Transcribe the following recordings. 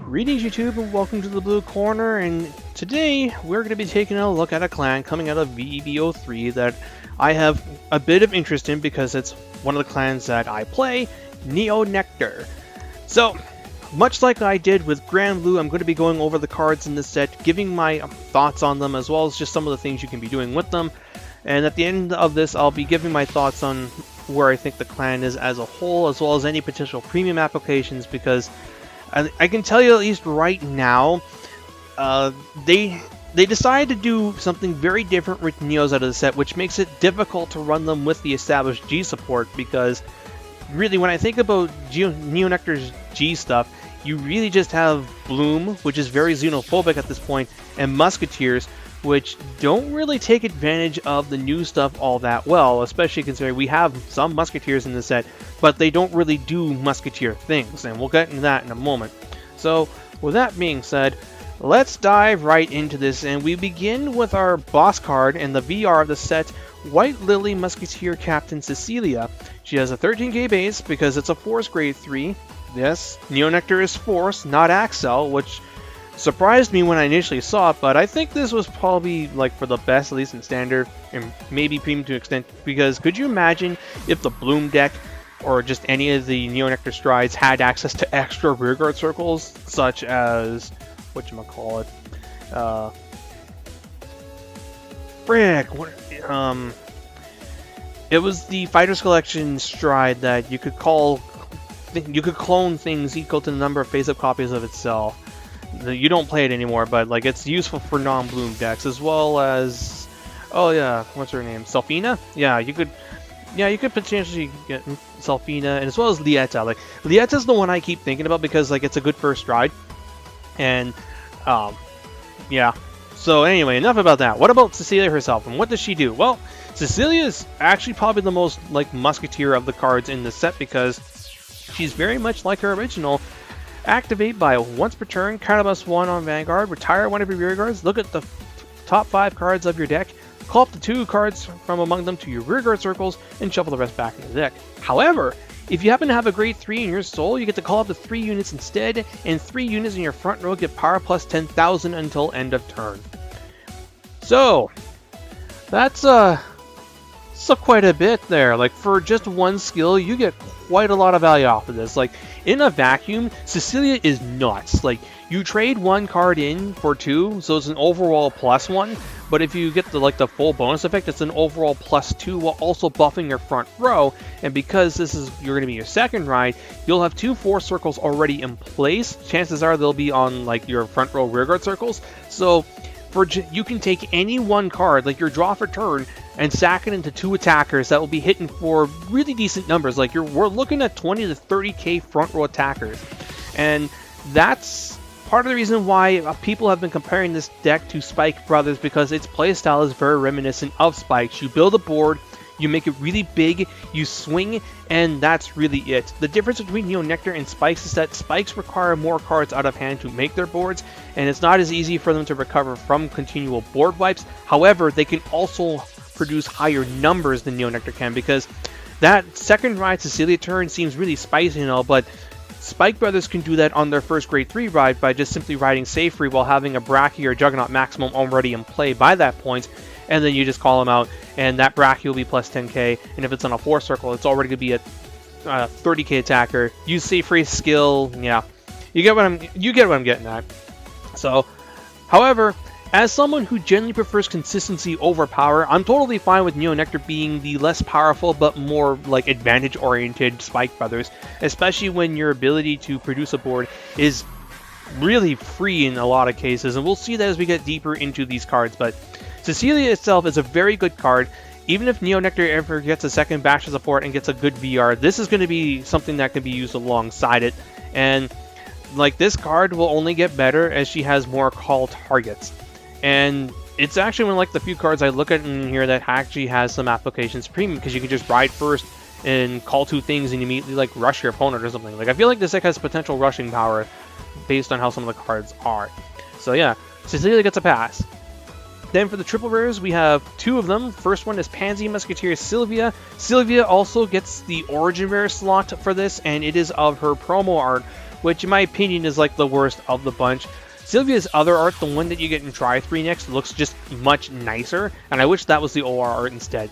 Greetings YouTube and welcome to the Blue Corner, and today we're going to be taking a look at a clan coming out of VEVO3 that I have a bit of interest in because it's one of the clans that I play, Neo Nectar. So, much like I did with Grand Blue, I'm going to be going over the cards in this set, giving my thoughts on them as well as just some of the things you can be doing with them. And at the end of this, I'll be giving my thoughts on where I think the clan is as a whole, as well as any potential premium applications, because I can tell you at least right now, they decided to do something very different with Neos out of the set, which makes it difficult to run them with the established G support, because really when I think about Neo Nectar's G stuff, you really just have Bloom, which is very xenophobic at this point, and Musketeers, which don't really take advantage of the new stuff all that well, especially considering we have some Musketeers in the set, but they don't really do Musketeer things, and we'll get into that in a moment. So, with that being said, let's dive right into this, and we begin with our boss card and the VR of the set, White Lily Musketeer Captain Cecilia. She has a 13k base because it's a Force grade 3. Yes, Neo Nectar is Force, not Axel, which surprised me when I initially saw it, but I think this was probably like for the best, at least in standard, and maybe premium to an extent, because could you imagine if the Bloom deck or just any of the Neo Nectar strides had access to extra rearguard circles, such as whatchamacallit, it was the Fighters Collection stride that you could clone things equal to the number of face-up copies of itself. You don't play it anymore, but like it's useful for non-Bloom decks, as well as, oh yeah, what's her name, Selfina? Yeah, you could potentially get Selfina, and as well as Lieta. Like Lieta's the one I keep thinking about because like it's a good first stride, and yeah. So anyway, enough about that. What about Cecilia herself, and what does she do? Well, Cecilia is actually probably the most like Musketeer of the cards in the set because she's very much like her original. Activate by once per turn, counterblast 1 on Vanguard, retire one of your rear guards, look at the top 5 cards of your deck, call up the 2 cards from among them to your rear guard circles, and shuffle the rest back into the deck. However, if you happen to have a grade 3 in your soul, you get to call up to 3 units instead, and 3 units in your front row get power plus 10,000 until end of turn. So, that's quite a bit there. Like for just one skill, you get quite a lot of value off of this. Like in a vacuum, Cecilia is nuts. Like you trade 1 card in for 2, so it's an overall +1. But if you get the full bonus effect, it's an overall +2 while also buffing your front row. And because you're going to be your second ride, you'll have 2 force circles already in place. Chances are they'll be on like your front row rearguard circles. So you can take any 1 card, like your draw for turn, and sack it into 2 attackers that will be hitting for really decent numbers. Like we're looking at 20 to 30k front row attackers, and that's part of the reason why people have been comparing this deck to Spike Brothers, because its playstyle is very reminiscent of Spike's. You build a board, you make it really big, you swing, and that's really it. The difference between Neo Nectar and Spikes is that Spikes require more cards out of hand to make their boards, and it's not as easy for them to recover from continual board wipes. However, they can also produce higher numbers than Neo Nectar can, because that second ride Cecilia turn seems really spicy and all, but Spike Brothers can do that on their first grade 3 ride by just simply riding safe free while having a Brachii or Juggernaut maximum already in play by that point, and then you just call them out, and that Brachii will be plus 10k, and if it's on a 4 circle, it's already going to be a 30k attacker. Use safe free skill, yeah. You get what I'm getting at. So, however, as someone who generally prefers consistency over power, I'm totally fine with Neo Nectar being the less powerful but more like advantage-oriented Spike Brothers, especially when your ability to produce a board is really free in a lot of cases, and we'll see that as we get deeper into these cards. But Cecilia itself is a very good card. Even if Neo Nectar ever gets a second batch of support and gets a good VR, this is going to be something that can be used alongside it, and like this card will only get better as she has more call targets. And it's actually one of like the few cards I look at in here that actually has some applications premium, because you can just ride first and call 2 things and immediately like rush your opponent or something. Like I feel like this deck has potential rushing power based on how some of the cards are. So yeah, Cecilia gets a pass. Then for the triple rares, we have 2 of them. First one is Pansy Musketeer Sylvia. Sylvia also gets the origin rare slot for this, and it is of her promo art, which in my opinion is like the worst of the bunch. Sylvia's other art, the one that you get in Try 3 next, looks just much nicer, and I wish that was the OR art instead.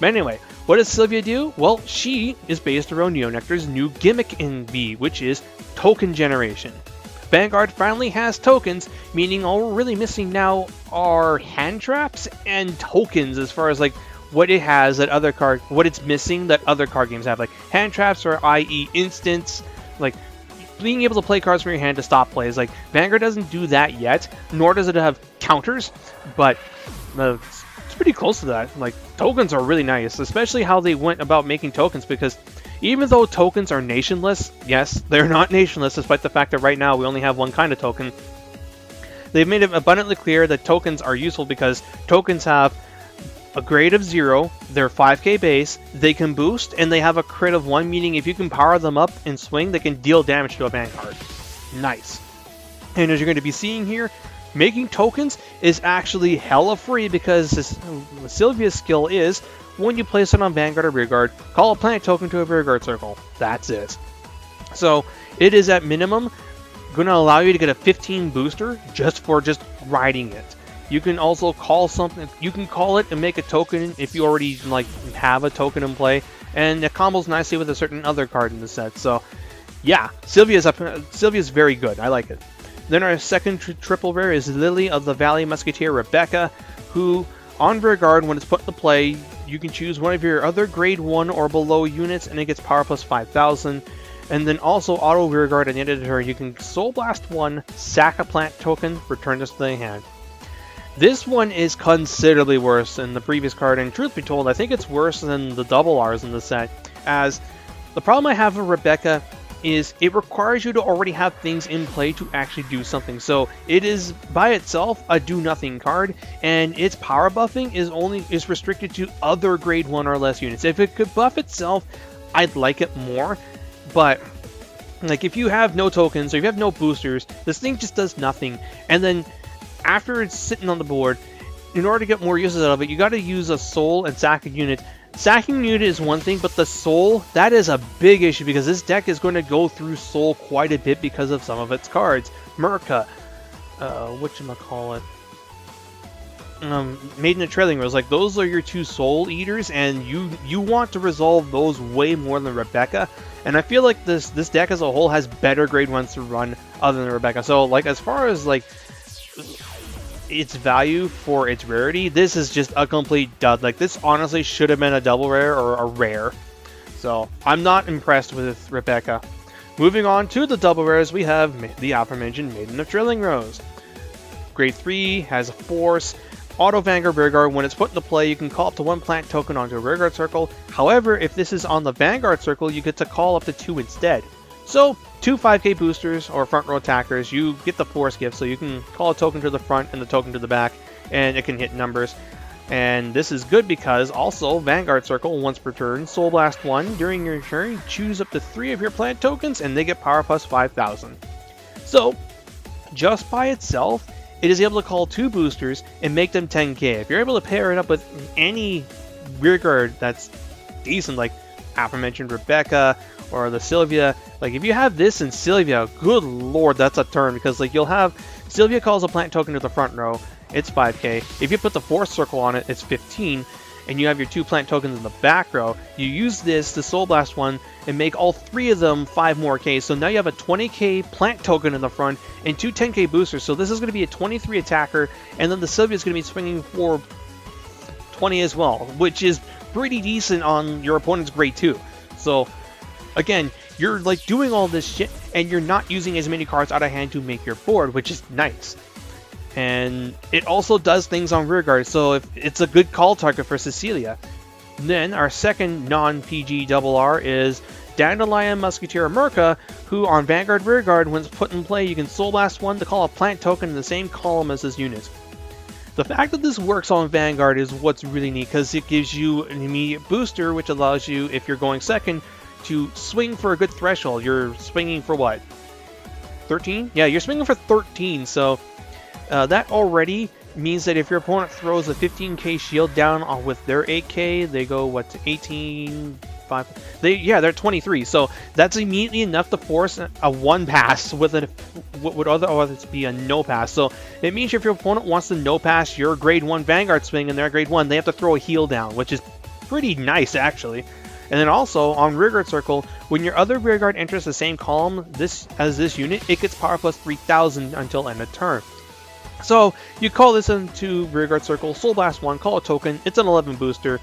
But anyway, what does Sylvia do? Well, she is based around Neo Nectar's new gimmick in V, which is token generation. Vanguard finally has tokens, meaning all we're really missing now are hand traps and tokens as far as like what it has that other card, what it's missing that other card games have. Like hand traps or i.e. instants, like being able to play cards from your hand to stop plays. Like Vanguard doesn't do that yet, nor does it have counters, but it's pretty close to that. Like tokens are really nice, especially how they went about making tokens, because even though tokens are nationless, yes, they're not nationless, despite the fact that right now we only have one kind of token. They've made it abundantly clear that tokens are useful because tokens have a grade of 0, they're 5k base, they can boost, and they have a crit of 1, meaning if you can power them up and swing, they can deal damage to a Vanguard. Nice. And as you're going to be seeing here, making tokens is actually hella free because Sylvia's skill is, when you place it on Vanguard or Rearguard, call a plant token to a Rearguard circle. That's it. So it is at minimum going to allow you to get a 15 booster just for riding it. You can also call something, you can call it and make a token if you already like have a token in play, and it combos nicely with a certain other card in the set. So yeah, Sylvia's very good. I like it. Then our second triple rare is Lily of the Valley Musketeer Rebecca, who on Vanguard, when it's put into play, you can choose one of your other grade 1 or below units and it gets power plus 5,000. And then also auto Rearguard at the end of the turn, you can Soul Blast 1, sack a plant token, return this to the hand. This one is considerably worse than the previous card, and truth be told, I think it's worse than the double R's in the set, as the problem I have with Rebecca is it requires you to already have things in play to actually do something. So it is by itself a do nothing card, and its power buffing is restricted to other grade 1 or less units. If it could buff itself, I'd like it more, but like if you have no tokens or if you have no boosters, this thing just does nothing. And then after it's sitting on the board, in order to get more uses out of it, you got to use a soul and sack a unit. Sacking unit is one thing, but the soul, that is a big issue because this deck is going to go through soul quite a bit because of some of its cards. Merca, whatchamacallit, Maiden of Trailing Rose, like those are your two soul eaters, and you want to resolve those way more than Rebecca. And I feel like this deck as a whole has better grade 1s to run other than Rebecca. So like as far as like its value for its rarity, this is just a complete dud. Like this honestly should have been a double rare or a rare. So I'm not impressed with Rebecca. Moving on to the double rares, we have the aforementioned Maiden of Trilling Rose. Grade 3 has a force. Auto Vanguard Rearguard, when it's put into play, you can call up to 1 plant token onto a Rearguard circle. However, if this is on the Vanguard circle, you get to call up to 2 instead. So, 2 5k boosters or front row attackers, you get the force gift, so you can call a token to the front and the token to the back, and it can hit numbers. And this is good because also Vanguard circle once per turn, Soul Blast 1 during your turn, choose up to 3 of your plant tokens and they get power plus 5,000. So, just by itself, it is able to call 2 boosters and make them 10k. If you're able to pair it up with any Rearguard that's decent, like aforementioned Rebecca or the Sylvia, like if you have this and Sylvia, good lord, that's a turn, because like you'll have Sylvia calls a plant token to the front row, it's 5k. If you put the force circle on it, it's 15, and you have your 2 plant tokens in the back row, you use this to Soul Blast 1 and make all 3 of them 5 more k. So now you have a 20k plant token in the front and 2 10k boosters. So this is going to be a 23 attacker, and then the Sylvia is going to be swinging for 20 as well, which is pretty decent on your opponent's grade 2. So again, you're like doing all this shit and you're not using as many cards out of hand to make your board, which is nice. And it also does things on Rearguard, so if it's a good call target for Cecilia. Then our second non-PG double R is Dandelion Musketeer Merca, who on Vanguard Rearguard, when it's put in play, you can Soul Blast 1 to call a plant token in the same column as this unit. The fact that this works on Vanguard is what's really neat, because it gives you an immediate booster, which allows you, if you're going second, to swing for a good threshold. You're swinging for what? 13? Yeah, you're swinging for 13, so that already means that if your opponent throws a 15k shield down with their 8k, they go, what, to 18, 5? They're 23, so that's immediately enough to force a 1 pass with what would otherwise be a no pass. So it means if your opponent wants to no pass your grade 1 Vanguard swing and they're grade 1, they have to throw a heal down, which is pretty nice, actually. And then also, on Rearguard Circle, when your other Rearguard enters the same column as this unit, it gets power plus 3000 until end of turn. So, you call this into Rearguard Circle, Soul Blast 1, call a token, it's an 11 booster.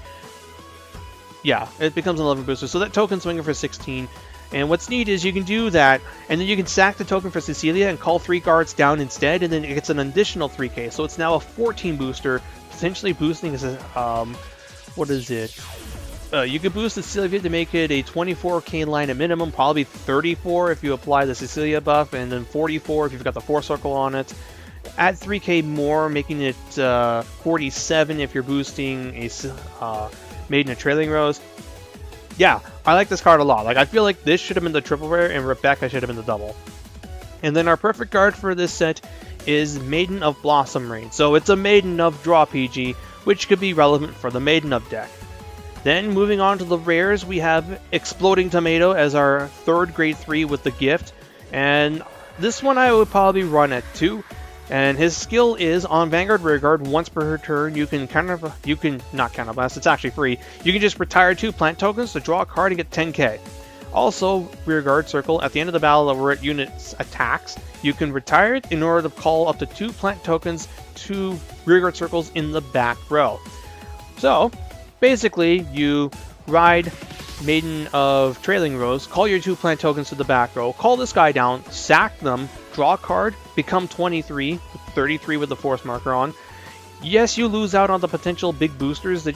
Yeah, it becomes an 11 booster, so that token's swinging for 16. And what's neat is you can do that, and then you can sack the token for Cecilia and call 3 guards down instead, and then it gets an additional 3k. So it's now a 14 booster, potentially boosting as a, what is it? You could boost the Cecilia to make it a 24k line at minimum, probably 34 if you apply the Cecilia buff, and then 44 if you've got the 4 circle on it. Add 3k more, making it 47 if you're boosting a Maiden of Trailing Rose. Yeah, I like this card a lot. Like, I feel like this should have been the triple rare, and Rebecca should have been the double. And then our perfect card for this set is Maiden of Blossom Rain. So it's a Maiden of Draw PG, which could be relevant for the Maiden of deck. Then, moving on to the rares, we have Exploding Tomato as our 3rd grade 3 with the gift. And this one I would probably run at 2. And his skill is, on Vanguard Rearguard, once per turn, you can not counterblast, it's actually free. You can just retire 2 plant tokens to draw a card and get 10k. Also, Rearguard Circle, at the end of the battle where it units attacks, you can retire it in order to call up to 2 plant tokens to Rearguard Circles in the back row. So, basically, you ride Maiden of Trailing Rose, call your 2 plant tokens to the back row, call this guy down, sack them, draw a card, become 23, 33 with the force marker on. Yes, you lose out on the potential big boosters,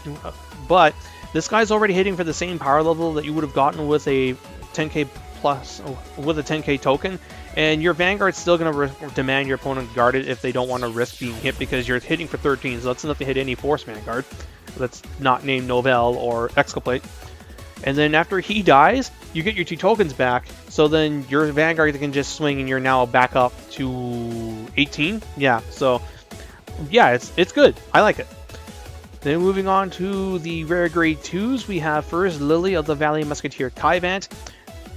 but this guy's already hitting for the same power level that you would have gotten with a 10k plus, with a 10k token, and your Vanguard's still going to demand your opponent guard it if they don't want to risk being hit, because you're hitting for 13, so that's enough to hit any Force Vanguard that's not named Novell or Exculpate. And then after he dies, you get your 2 tokens back, so then your Vanguard can just swing and you're now back up to 18. Yeah, so yeah, it's good. I like it. Then moving on to the rare grade 2s, we have first Lily of the Valley Musketeer Kaivant.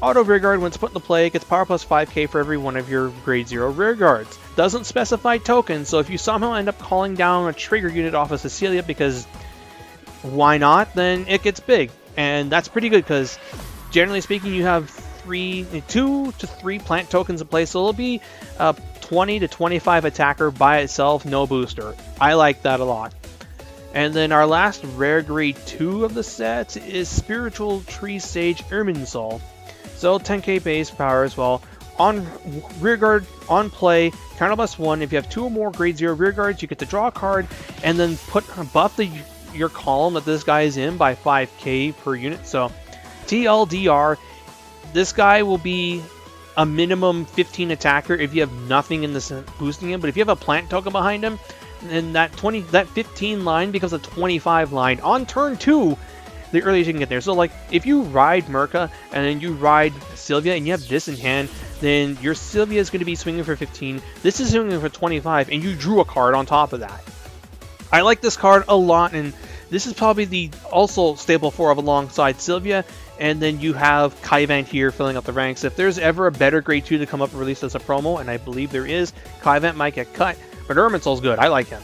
Auto Rearguard, when it's put into play, gets power plus 5k for every one of your grade 0 Rearguards. Doesn't specify tokens, so if you somehow end up calling down a trigger unit off of Cecilia because why not, then it gets big. And that's pretty good because, generally speaking, you have 2 to 3 plant tokens in play, so it'll be a 20 to 25 attacker by itself, no booster. I like that a lot. And then our last rare grade 2 of the set is Spiritual Tree Sage Irminsul. So 10k base power as well. On Rearguard, on play, counterblast 1. If you have 2 or more grade 0 Rearguards, you get to draw a card and then buff your column that this guy is in by 5k per unit. So TLDR, this guy will be a minimum 15 attacker if you have nothing in this boosting him, but if you have a plant token behind him, then that 15 line becomes a 25 line on turn 2, the earliest you can get there. So like if you ride Merca and then you ride Sylvia and you have this in hand, then your Sylvia is going to be swinging for 15, this is swinging for 25, and you drew a card on top of that. I like this card a lot, and this is probably the also staple 4 of alongside Sylvia, and then you have Kaivant here filling up the ranks. If there's ever a better grade 2 to come up and release as a promo, and I believe there is, Kaivant might get cut, but Irminsul's good. I like him.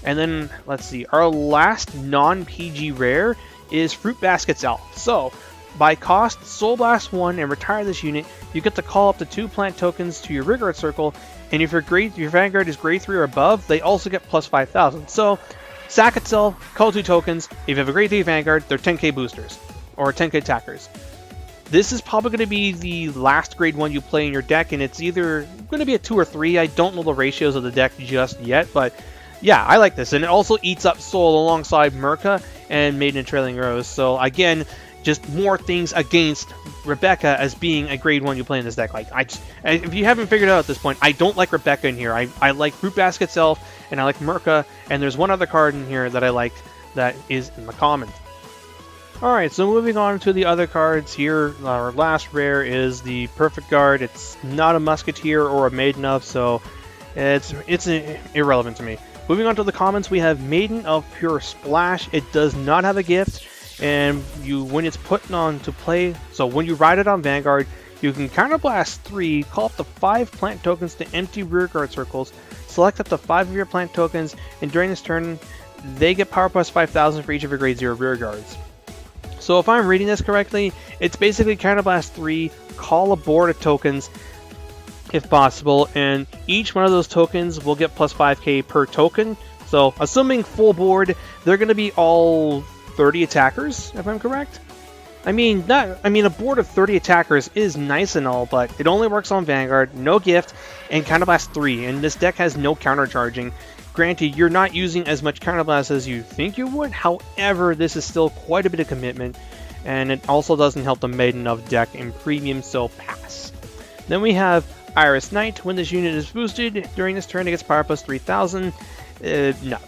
And then, let's see, our last non-PG rare is Fruit Basket's Elf. So, by cost, Soul Blast 1 and retire this unit, you get to call up to 2 plant tokens to your Rearguard Circle, and if your Vanguard is grade 3 or above, they also get plus 5,000. So, sack itself, call 2 tokens. If you have a grade 3 Vanguard, they're 10k boosters, or 10k attackers. This is probably going to be the last grade 1 you play in your deck, and it's either going to be a 2 or 3. I don't know the ratios of the deck just yet, but yeah, I like this. And it also eats up Soul alongside Merca and Maiden of Trailing Rose. So again, just more things against Rebecca as being a grade 1 you play in this deck. Like, if you haven't figured it out at this point, I don't like Rebecca in here. I like Fruit Basket's Elf, and I like Merca, and there's one other card in here that I like that is in the common. Alright, so moving on to the other cards here, our last rare is the Perfect Guard. It's not a Musketeer or a Maiden of, so it's irrelevant to me. Moving on to the comments, we have Maiden of Pure Splash. It does not have a gift, and when it's put on to play, so when you ride it on Vanguard, you can Counterblast 3, call up to 5 plant tokens to empty rearguard circles, select up to 5 of your plant tokens, and during this turn, they get power plus 5,000 for each of your grade 0 rearguards. So if I'm reading this correctly, it's basically Counterblast 3, call a board of tokens, if possible, and each one of those tokens will get plus 5k per token. So assuming full board, they're going to be all 30 attackers, if I'm correct. I mean, a board of 30 attackers is nice and all, but it only works on Vanguard, no gift, and Counterblast 3, and this deck has no countercharging. Granted, you're not using as much Counterblast as you think you would, however, this is still quite a bit of commitment, and it also doesn't help the Maiden of deck in Premium, so pass. Then we have Iris Knight. When this unit is boosted during this turn, it gets power plus 3,000. No.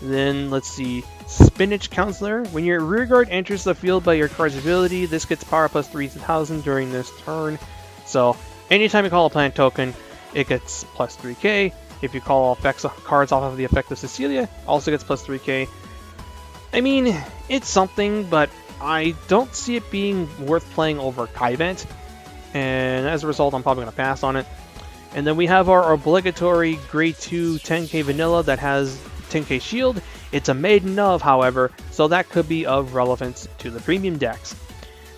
Then let's see. Spinach Counselor. When your rearguard enters the field by your card's ability, this gets power plus 3,000 during this turn. So anytime you call a plant token, it gets plus 3k. If you call effects cards off of the effect of Cecilia, also gets plus 3k. I mean, it's something, but I don't see it being worth playing over Kaivent. And as a result, I'm probably going to pass on it. And then we have our obligatory grade 2 10k vanilla that has 10k shield. It's a Maiden of, however, so that could be of relevance to the premium decks.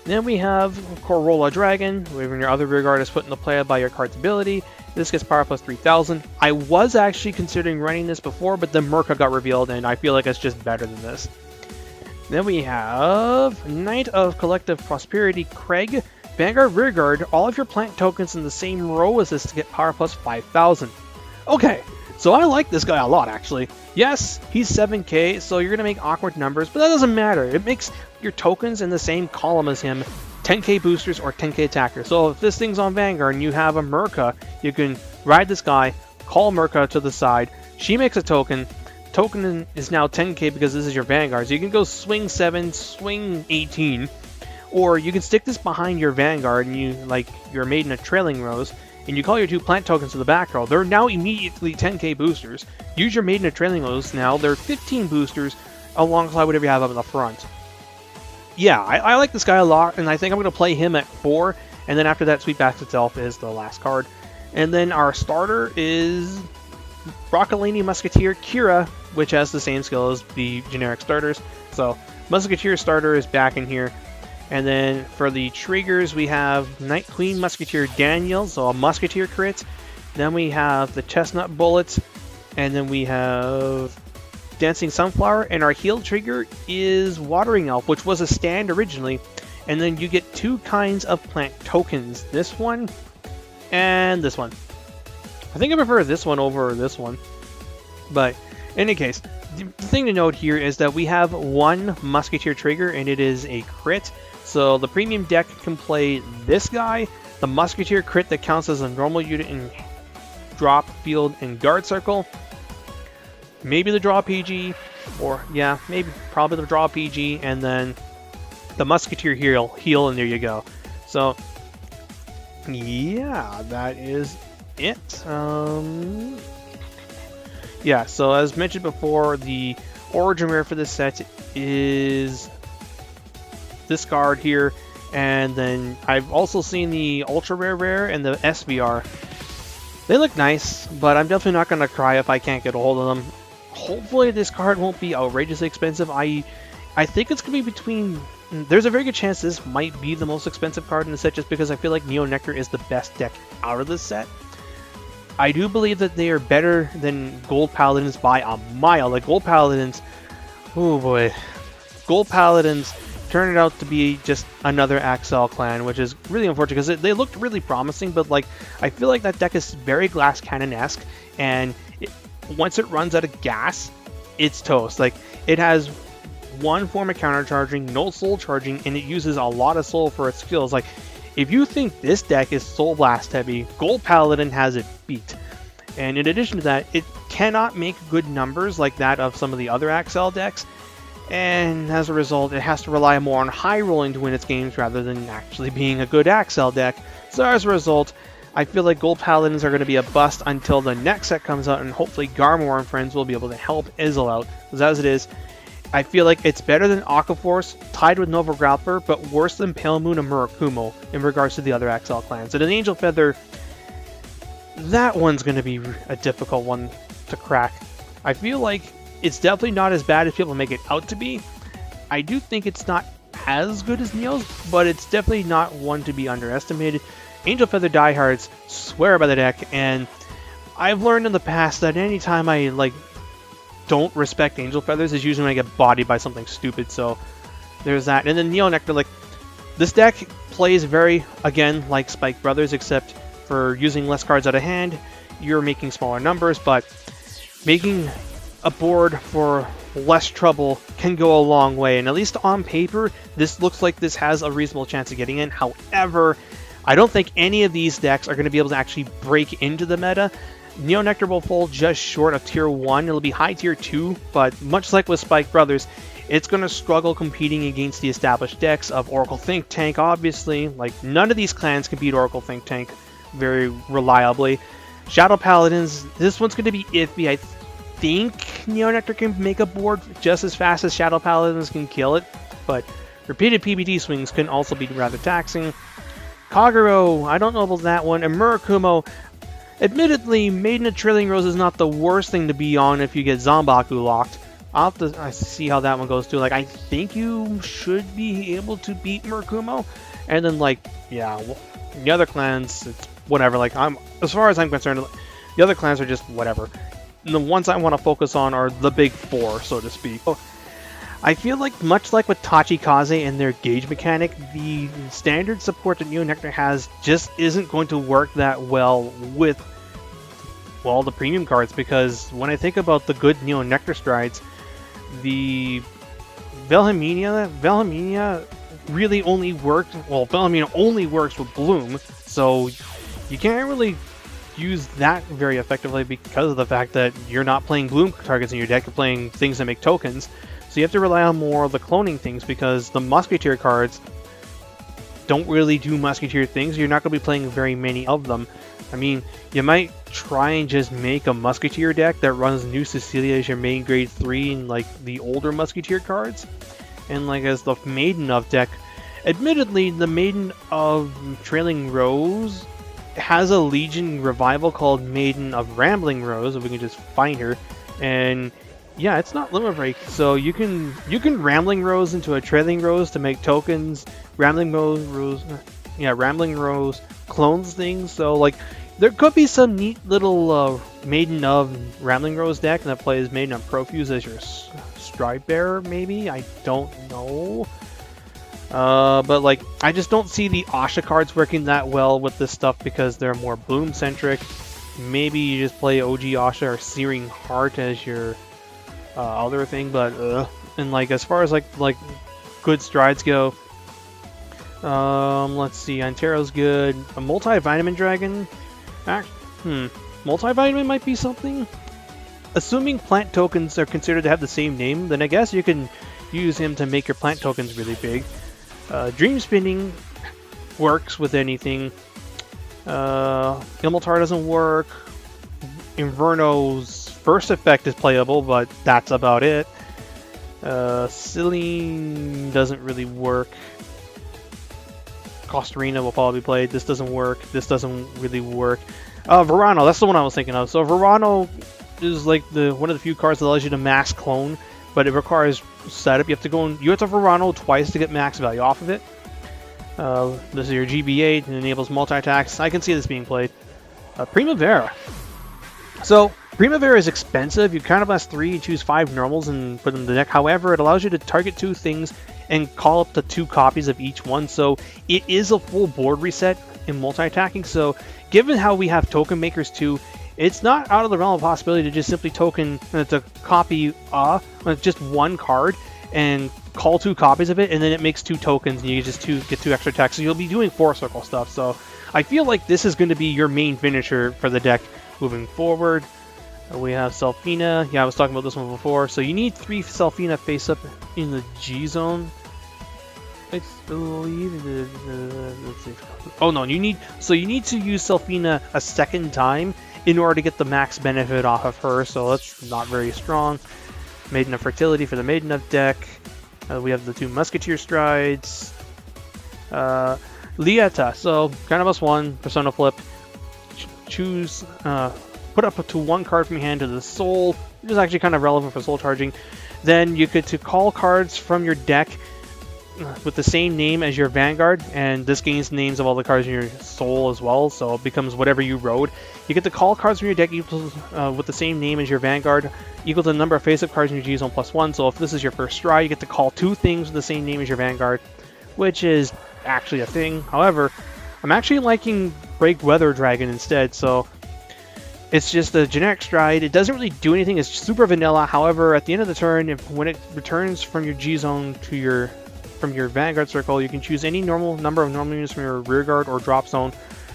Then we have Corolla Dragon. When your other rearguard is put into play by your card's ability, this gets power plus 3,000. I was actually considering running this before, but the Merca got revealed, and I feel like it's just better than this. Then we have Knight of Collective Prosperity Craig. Vanguard rearguard, all of your plant tokens in the same row as this to get power plus 5,000. Okay, so I like this guy a lot, actually. Yes, he's 7k, so you're going to make awkward numbers, but that doesn't matter. It makes your tokens in the same column as him 10k boosters or 10k attackers. So if this thing's on Vanguard and you have a Merca, you can ride this guy, call Merca to the side, she makes a token. Token is now 10k because this is your Vanguard, so you can go swing 7, swing 18. Or you can stick this behind your Vanguard and your Maiden of Trailing Rows, and you call your 2 plant tokens to the back row. They're now immediately 10k boosters. Use your Maiden of Trailing Rows now. They're 15 boosters alongside whatever you have up in the front. Yeah, I like this guy a lot, and I think I'm going to play him at 4, and then after that, Sweet Basket Elf is the last card. And then our starter is Broccolini Musketeer Kira, which has the same skill as the generic starters. So Musketeer starter is back in here. And then for the triggers, we have Night Queen Musketeer Daniel, so a Musketeer crit. Then we have the Chestnut Bullets, and then we have Dancing Sunflower, and our heal trigger is Watering Elf, which was a stand originally. And then you get 2 kinds of plant tokens, this one and this one. I think I prefer this one over this one. But in any case, the thing to note here is that we have 1 Musketeer trigger, and it is a crit. So the premium deck can play this guy, the Musketeer crit that counts as a normal unit in drop, field, and guard circle. Maybe the draw PG, or yeah, probably the draw PG, and then the Musketeer heal, and there you go. So yeah, that is it. Yeah, so as mentioned before, the origin rare for this set is this card here, and then I've also seen the ultra rare and the SVR. They look nice, but I'm definitely not going to cry if I can't get a hold of them. Hopefully this card won't be outrageously expensive. I think it's going to be between... There's a very good chance this might be the most expensive card in the set, just because I feel like Neo Nectar is the best deck out of this set. I do believe that they are better than Gold Paladins by a mile. Like Gold Paladins... Oh boy. Gold Paladins turned out to be just another Axel clan, which is really unfortunate because they looked really promising, but like I feel like that deck is very Glass Cannon-esque, and once it runs out of gas, it's toast. Like it has 1 form of countercharging, no soul charging, and it uses a lot of soul for its skills. Like if you think this deck is Soul Blast heavy, Gold Paladin has it beat. And in addition to that, it cannot make good numbers like that of some of the other Axel decks. And as a result, it has to rely more on high rolling to win its games rather than actually being a good Axel deck. So as a result, I feel like Gold Paladins are going to be a bust until the next set comes out, and hopefully Garmor and friends will be able to help Izzle out. Because as it is, I feel like it's better than Aquaforce, tied with Nova Grappler, but worse than Pale Moon and Murakumo in regards to the other XL clans. And an Angel Feather, that one's going to be a difficult one to crack. I feel like it's definitely not as bad as people make it out to be. I do think it's not as good as Neo's, but it's definitely not one to be underestimated. Angel Feather diehards swear by the deck, and I've learned in the past that anytime I don't respect Angel Feathers is usually when I get bodied by something stupid, so there's that. And then Neo Nectar, like, this deck plays very, again, like Spike Brothers, except for using less cards out of hand, you're making smaller numbers, but making a board for less trouble can go a long way, and at least on paper, this looks like this has a reasonable chance of getting in. However, I don't think any of these decks are going to be able to actually break into the meta. Neo Nectar will fall just short of tier 1. It'll be high tier 2, but much like with Spike Brothers, it's going to struggle competing against the established decks of Oracle Think Tank, obviously. Like, none of these clans can beat Oracle Think Tank very reliably. Shadow Paladins, this one's going to be iffy. I think Neo Nectar can make a board just as fast as Shadow Paladins can kill it, but repeated PBT swings can also be rather taxing. Kagero, I don't know about that one. And Murakumo, admittedly, Maiden of Trailing Rose is not the worst thing to be on if you get Zombaku locked. I'll have to see how that one goes too. Like, I think you should be able to beat Murakumo. And then, like, yeah, well, the other clans, it's whatever. Like, as far as I'm concerned, the other clans are just whatever. And the ones I want to focus on are the big four, so to speak. I feel like, much like with Tachikaze and their gauge mechanic, the standard support that Neo Nectar has just isn't going to work that well with, well, the premium cards, because when I think about the good Neo Nectar strides, the Velhemenia really only worked, well, Velhemenia only works with Bloom, so you can't really use that very effectively because of the fact that you're not playing Bloom targets in your deck, you're playing things that make tokens. So you have to rely on more of the cloning things because the Musketeer cards don't really do Musketeer things. You're not going to be playing very many of them. I mean, you might try and just make a Musketeer deck that runs New Cecilia as your main grade 3 and like the older Musketeer cards. And like as the Maiden of deck, admittedly the Maiden of Trailing Rose has a Legion revival called Maiden of Rambling Rose, if we can just find her. And yeah, it's not Limit Break, so you can Rambling Rose into a Trailing Rose to make tokens. Rambling Rose clones things, so like there could be some neat little Maiden of Rambling Rose deck that plays Maiden of Profuse as your Stride Bearer, maybe? I don't know. But like, I just don't see the Asha cards working that well with this stuff because they're more Bloom-centric. Maybe you just play OG Asha or Searing Heart as your other thing, but and like as far as like good strides go, let's see, Antero's good. A multivitamin dragon, multivitamin might be something. Assuming plant tokens are considered to have the same name, then I guess you can use him to make your plant tokens really big. Dream Spinning works with anything. Ilmatar doesn't work. Inverno's first effect is playable, but that's about it. Celine doesn't really work. Costarina will probably be played. This doesn't work. This doesn't really work. Verano, that's the one I was thinking of. So Verano is like one of the few cards that allows you to max clone, but it requires setup. You have to go and you have to Verano twice to get max value off of it. This is your GB8 and enables multi-attacks. I can see this being played. Primavera. So Primavera is expensive. You kind of last 3 and choose 5 normals and put them in the deck. However, it allows you to target 2 things and call up to 2 copies of each one. So it is a full board reset in multi-attacking. So given how we have token makers too, it's not out of the realm of possibility to just simply token to copy just 1 card and call 2 copies of it, and then it makes 2 tokens and you just get 2 extra attacks. So you'll be doing 4 circle stuff. So I feel like this is going to be your main finisher for the deck moving forward. We have Selfina. Yeah, I was talking about this one before. So you need 3 Selfina face up in the G zone. I believe let's see. Oh no, you need to use Selfina a second time in order to get the max benefit off of her, so that's not very strong. Maiden of Fertility for the Maiden of deck. We have the 2 Musketeer Strides. Lieta, so Carnibus 1, Persona Flip. Choose, put up to 1 card from your hand to the Soul, which is actually kind of relevant for Soul Charging. Then you could to call cards from your deck with the same name as your Vanguard, and this gains the names of all the cards in your Soul as well, so it becomes whatever you rode. You get to call cards from your deck equal with the same name as your Vanguard, equal to the number of face-up cards in your G-Zone +1, so if this is your first stride, you get to call 2 things with the same name as your Vanguard, which is actually a thing. However, I'm actually liking Break Weather Dragon instead, so it's just a generic stride. It doesn't really do anything, it's super vanilla. However, at the end of the turn, when it returns from your G-Zone to from your Vanguard circle, you can choose any number of normal units from your rear guard or drop zone,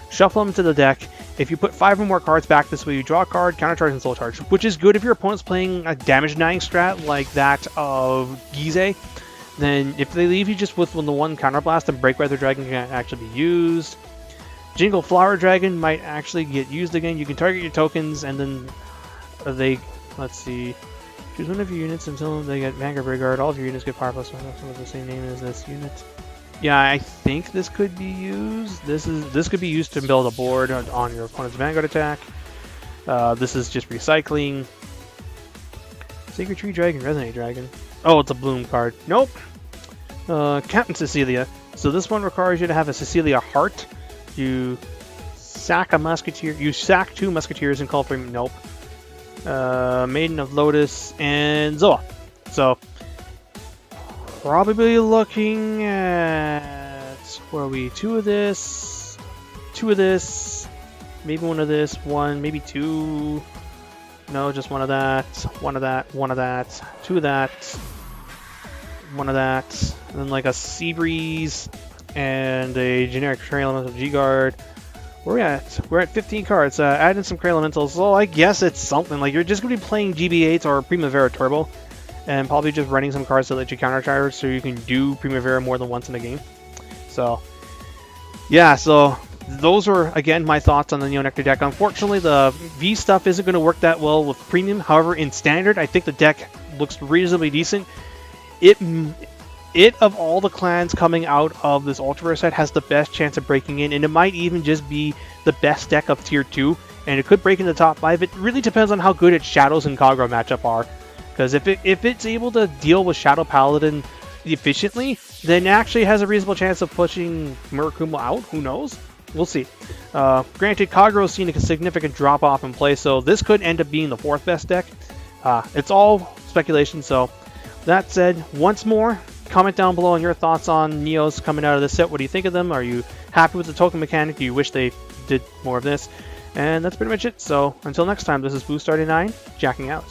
shuffle them to the deck. If you put 5 or more cards back this way, you draw a card, countercharge, and soul charge, which is good if your opponent's playing a damage denying strat like that of Gize. Then if they leave you just with the 1 counterblast, then Break Weather Dragon can actually be used. Jingle Flower Dragon might actually get used again. You can target your tokens, and then let's see. Choose one of your units until they get Vanguard Brigade. All of your units get power +1 with the same name as this unit. Yeah, I think this could be used. This could be used to build a board on your opponent's Vanguard attack. This is just recycling. Sacred Tree Dragon, Resonate Dragon. Oh, it's a Bloom card. Nope. Captain Cecilia. So this one requires you to have a Cecilia Heart. You sack a Musketeer. You sack 2 Musketeers and call 3. Nope. Maiden of Lotus and Zoa. So probably looking at where are we? 2 of this, 2 of this, maybe 1 of this, 1, maybe 2. No, just 1 of that, 1 of that, 1 of that, 2 of that, 1 of that, and then like a Sea Breeze and a generic Trail Element of G-Guard. Where are we at? We're at 15 cards. Add in some Cray Elementals. So I guess it's something. Like, you're just going to be playing GB8s or Primavera Turbo, and probably just running some cards to let you countercharge so you can do Primavera more than once in a game. So, yeah, so those are, again, my thoughts on the Neo Nectar deck. Unfortunately, the V stuff isn't going to work that well with Premium. However, in Standard, I think the deck looks reasonably decent. It, of all the clans coming out of this Ultraverse set, has the best chance of breaking in, and it might even just be the best deck of Tier 2, and it could break in the top 5. It really depends on how good its Shadows and Kagura matchup are, because if it's able to deal with Shadow Paladin efficiently, then it actually has a reasonable chance of pushing Murakumo out. Who knows? We'll see. Granted, Kaguro's seen a significant drop-off in play, so this could end up being the 4th best deck. It's all speculation, so that said, once more, comment down below on your thoughts on Neos coming out of this set. What do you think of them? Are you happy with the token mechanic? Do you wish they did more of this? And that's pretty much it. So until next time, this is Boost39, jacking out.